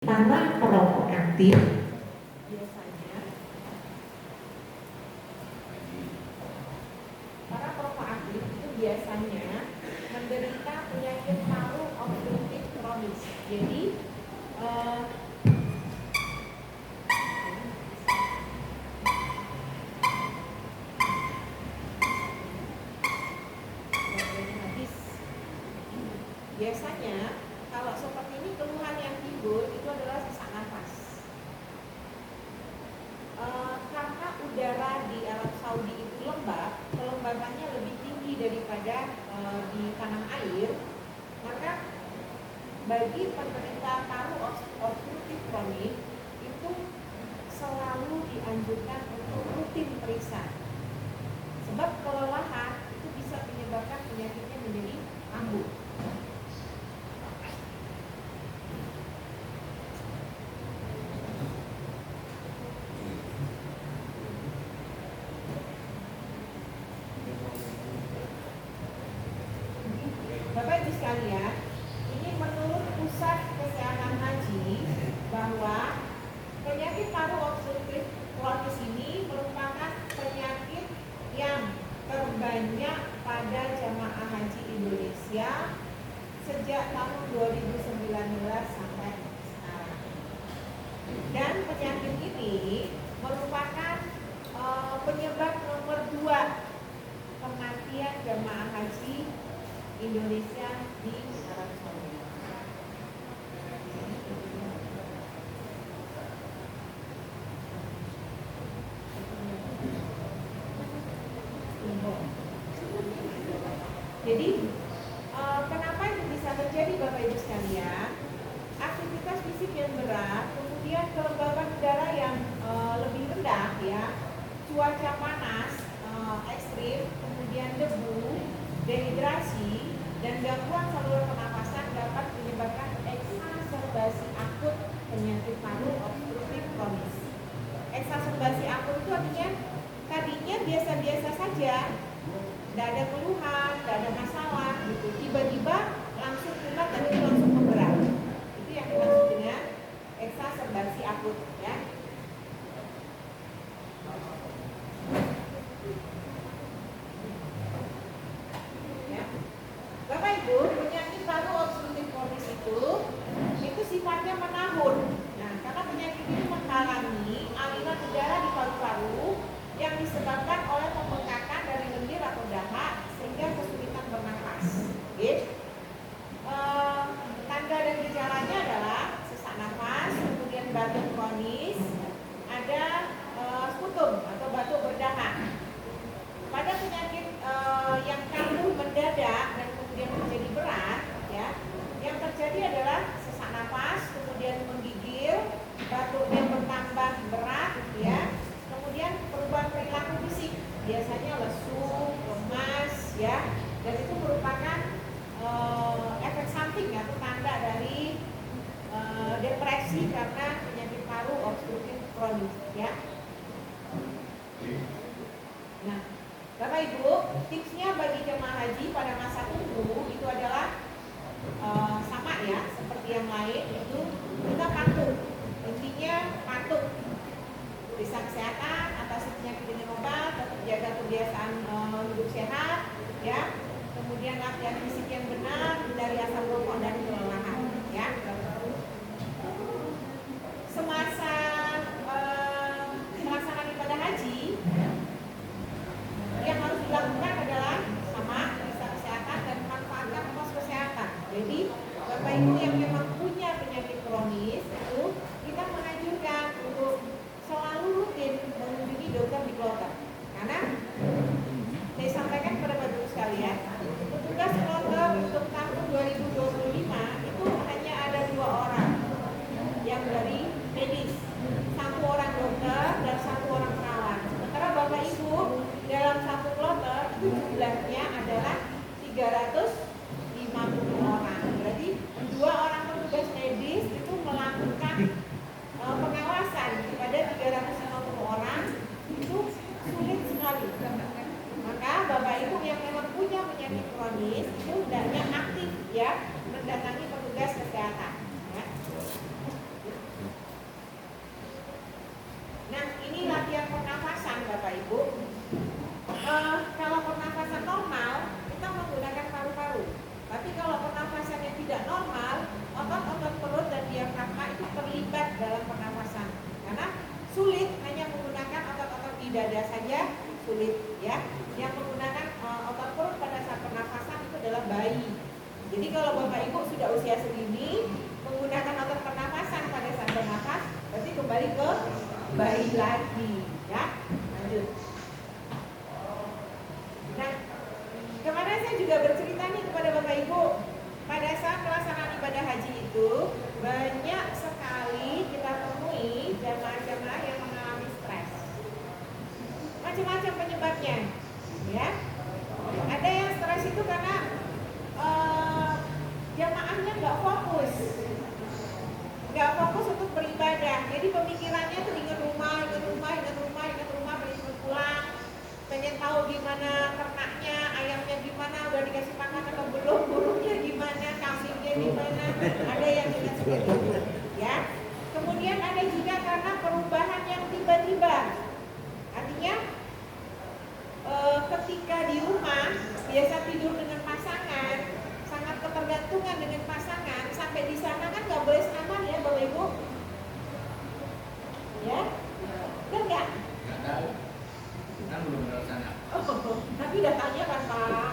Para perokok aktif biasanya para perokok aktif itu biasanya menderita penyakit paru obstruktif kronis. Jadi biasanya kalau seperti ini keluhan yang timbul itu adalah sesak nafas. Karena udara di Arab Saudi itu lembab, kelembabannya lebih tinggi daripada di tanah air, maka bagi penderita paru obstruktif kronis itu selalu dianjurkan untuk rutin periksa. Sebab kelelahan itu bisa menyebabkan penyakitnya menjadi kambuh. Bapak Ibu sekalian, ini menurut Pusat Kesehatan Haji bahwa penyakit paru obstruktif kronis ini merupakan penyakit yang terbanyak pada jamaah haji Indonesia sejak tahun 2019 sampai sekarang. Dan penyakit ini merupakan penyebab nomor 2 kematian jamaah haji Indonesia di Arab Saudi. Jadi kenapa itu bisa terjadi Bapak Ibu sekalian? Aktivitas fisik yang berat, kemudian kelembaban udara yang lebih rendah ya, cuaca panas ekstrim, kemudian debu, dehidrasi, dan gangguan saluran pernapasan dapat menyebabkan eksaserbasi akut penyakit paru obstruktif kronis. Eksaserbasi akut itu artinya tadinya biasa-biasa saja, tidak ada keluhan, tidak ada masalah, gitu. Tiba-tiba langsung kumat dan itu langsung memberat. Itu yang dimaksud dengan eksaserbasi akut, ya. Bapak Ibu, penyakit paru obstruktif kronis itu sifatnya menahun. Nah, karena penyakit ini menghalangi aliran udara di paru-paru yang disebabkan oleh pembengkakan dari lendir atau dahak sehingga kesulitan bernapas. Tanda dan gejalanya adalah sesak nafas, kemudian batuk kronis, ada sputum atau batuk berdahak. Pada penyakit yang kambuh mendadak dan kemudian menjadi berat, ya, yang terjadi adalah sesak nafas, kemudian menggigil, batuknya bertambah berat, ya, kemudian perubahan perilaku fisik, biasanya lesu, lemas, ya, dan itu merupakan efek samping atau tanda dari depresi karena penyakit paru obstruktif kronis, ya. Nah, Bapak Ibu, tipsnya bagi jemaah haji pada masa tunggu itu adalah sama ya, seperti yang lain, itu kita patuh. Intinya patuh. Periksa kesehatan, atasi penyakit dengan obat, tetap jaga kebiasaan hidup sehat, ya. Kemudian latihan fisik yang benar, hindari asam rokok dan kelelahan, ya. Semasa pelaksanaan ibadah haji, yang harus dilakukan adalah sama periksa kesehatan dan manfaatkan pos kesehatan. Jadi Bapak Ibu yang memang punya penyakit kronis itu kita menganjurkan untuk selalu rutin mengunjungi dokter di kloter. Karena saya sampaikan kepada Bapak Ibu sekalian, petugas kloter untuk tahun 2025 itu hanya ada 2 orang yang dari medis, 1 orang dokter dan 1 orang perawat. Sementara Bapak Ibu dalam satu kloter itu jumlahnya adalah 350 orang. Berarti 2 orang petugas medis itu melakukan pengawasan kepada 350 orang, itu sulit sekali. Maka Bapak Ibu yang memang punya penyakit kronis itu hendaknya aktif ya mendatangi petugas kesehatan. Ya. fluid ya. Yang menggunakan otot perut pada saat pernafasan itu adalah bayi. Jadi kalau Bapak Ibu sudah usia segini menggunakan otot pernafasan pada saat bernafas, berarti kembali ke bayi lagi ya. Lanjut. Nah, kemarin saya juga bercerita nih kepada Bapak Ibu, pada saat pelaksanaan ibadah haji itu banyak sekali kita temui jamaah-jamaah yang mengalami stres. Macam-macam penyebabnya, ya. Ada yang stres itu karena jamaahnya nggak fokus untuk beribadah. Jadi pemikirannya tuh ingat rumah, pengen pulang, pengen tahu gimana ternaknya, ayamnya gimana, udah dikasih makan atau belum, burungnya gimana, kambingnya gimana. Ada yang ingat seperti itu, ya. Kemudian ada juga karena perubahan yang tiba-tiba. Artinya ketika di rumah biasa tidur dengan pasangan, sangat ketergantungan dengan pasangan, sampai di sana kan nggak boleh sekamar ya Bapak Ibu, ya, benar nggak? Nggak tahu, kan belum pernah sana. Oh, tapi udah tanya kan Pak?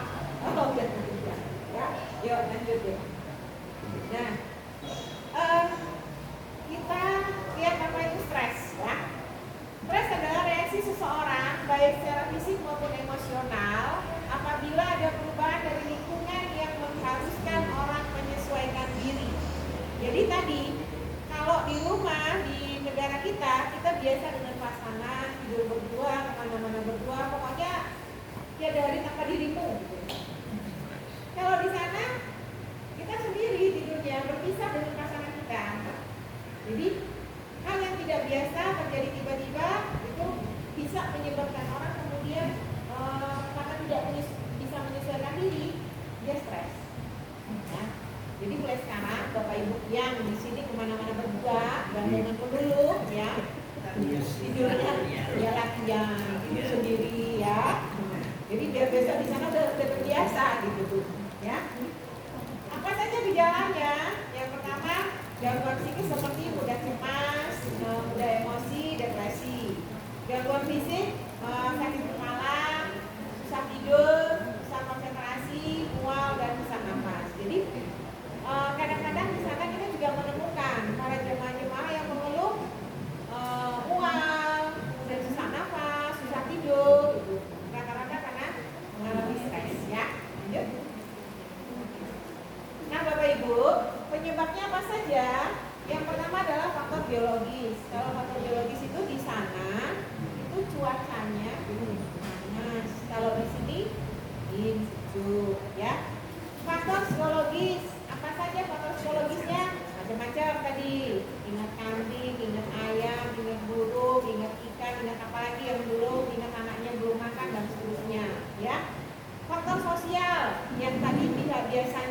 Oh, udah tanya. Ya, yuk lanjut ya. Nah, kita lihat apa itu stres, ya. Stres adalah reaksi seseorang baik secara fisik maupun emosional apabila ada perubahan dari lingkungan yang mengharuskan orang menyesuaikan diri. Jadi tadi kalau di rumah di negara kita biasa dengan pasangan, tidur berdua, kemana-mana berdua, pokoknya ya dari tanpa dirimu. Kalau di sana kita sendiri tidurnya berpisah dengan pasangan kita. Jadi hal yang tidak biasa terjadi tiba-tiba itu bisa menyebabkan orang kemudian karena tidak bisa menyesuaikan diri, dia stres. Ya. Jadi mulai sekarang Bapak Ibu yang di sini kemana-mana berdua, gantungan dulu, ya, tidurnya ya latihan, tidur sendiri, ya. Jadi biar besok di sana udah terbiasa gitu tuh, ya. Apa saja gejalanya? Yang pertama gangguan psikis seperti mudah cemas, mudah emosi, depresi. Gangguan fisik, sakit kepala, susah tidur, susah konsentrasi, mual dan susah nafas. Jadi kadang-kadang di sana kita juga menemukan para jemaah-jemaah yang mengeluh mual, dan susah nafas, susah tidur, gitu. Rata-rata karena mengalami stres, ya. Lanjut. Nah, Bapak Ibu, penyebabnya apa saja? Yang pertama adalah faktor biologis. Kalau faktor biologis itu di sana itu cuacanya